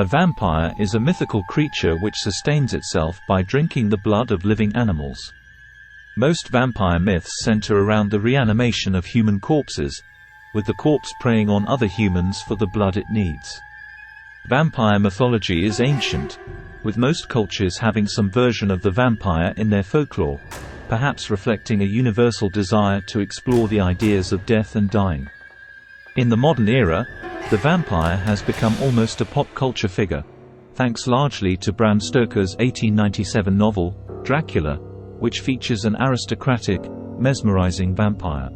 A vampire is a mythical creature which sustains itself by drinking the blood of living animals. Most vampire myths center around the reanimation of human corpses, with the corpse preying on other humans for the blood it needs. Vampire mythology is ancient, with most cultures having some version of the vampire in their folklore, perhaps reflecting a universal desire to explore the ideas of death and dying. In the modern era, the vampire has become almost a pop culture figure, thanks largely to Bram Stoker's 1897 novel, Dracula, which features an aristocratic, mesmerizing vampire.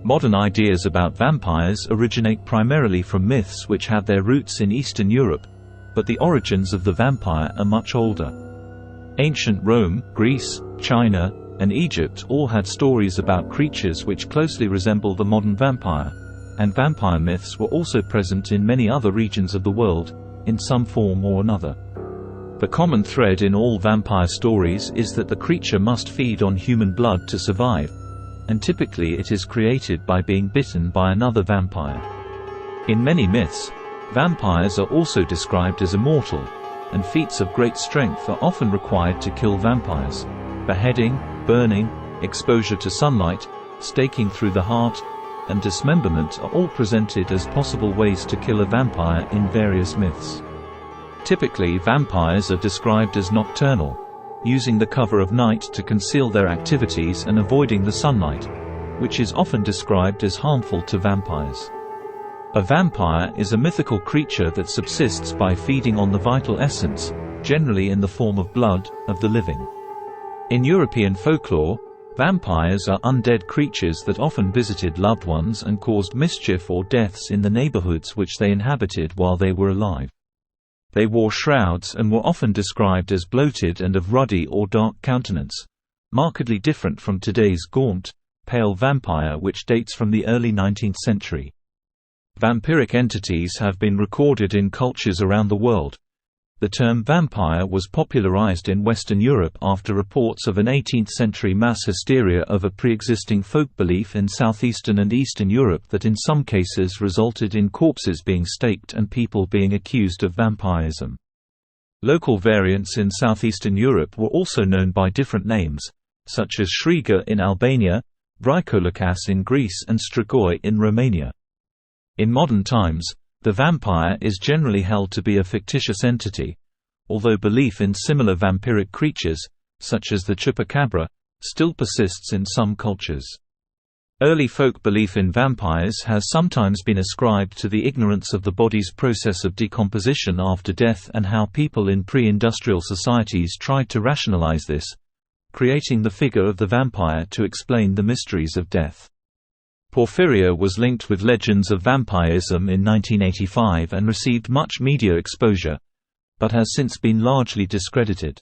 Modern ideas about vampires originate primarily from myths which have their roots in Eastern Europe, but the origins of the vampire are much older. Ancient Rome, Greece, China, and Egypt all had stories about creatures which closely resemble the modern vampire, and vampire myths were also present in many other regions of the world, in some form or another. The common thread in all vampire stories is that the creature must feed on human blood to survive, and typically it is created by being bitten by another vampire. In many myths, vampires are also described as immortal, and feats of great strength are often required to kill vampires. Beheading, burning, exposure to sunlight, staking through the heart, and dismemberment are all presented as possible ways to kill a vampire in various myths. Typically, vampires are described as nocturnal, using the cover of night to conceal their activities and avoiding the sunlight, which is often described as harmful to vampires. A vampire is a mythical creature that subsists by feeding on the vital essence, generally in the form of blood, of the living. In European folklore, vampires are undead creatures that often visited loved ones and caused mischief or deaths in the neighbourhoods which they inhabited while they were alive. They wore shrouds and were often described as bloated and of ruddy or dark countenance, markedly different from today's gaunt, pale vampire which dates from the early 19th century. Vampiric entities have been recorded in cultures around the world. The term vampire was popularized in Western Europe after reports of an 18th-century mass hysteria of a pre-existing folk belief in southeastern and eastern Europe that in some cases resulted in corpses being staked and people being accused of vampirism. Local variants in southeastern Europe were also known by different names, such as Shriga in Albania, Bricolakas in Greece and Strigoi in Romania. In modern times, the vampire is generally held to be a fictitious entity, although belief in similar vampiric creatures, such as the chupacabra, still persists in some cultures. Early folk belief in vampires has sometimes been ascribed to the ignorance of the body's process of decomposition after death and how people in pre-industrial societies tried to rationalize this, creating the figure of the vampire to explain the mysteries of death. Porphyria was linked with legends of vampirism in 1985 and received much media exposure, but has since been largely discredited.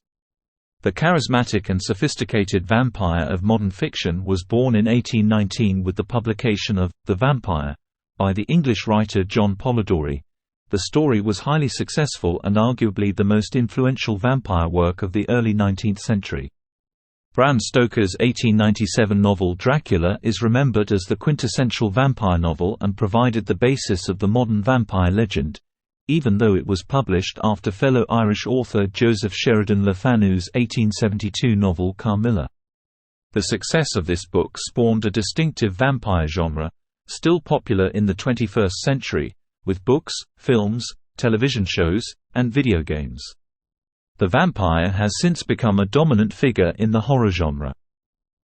The charismatic and sophisticated vampire of modern fiction was born in 1819 with the publication of The Vampire by the English writer John Polidori. The story was highly successful and arguably the most influential vampire work of the early 19th century. Bram Stoker's 1897 novel Dracula is remembered as the quintessential vampire novel and provided the basis of the modern vampire legend, even though it was published after fellow Irish author Joseph Sheridan Le Fanu's 1872 novel Carmilla. The success of this book spawned a distinctive vampire genre, still popular in the 21st century, with books, films, television shows, and video games. The vampire has since become a dominant figure in the horror genre.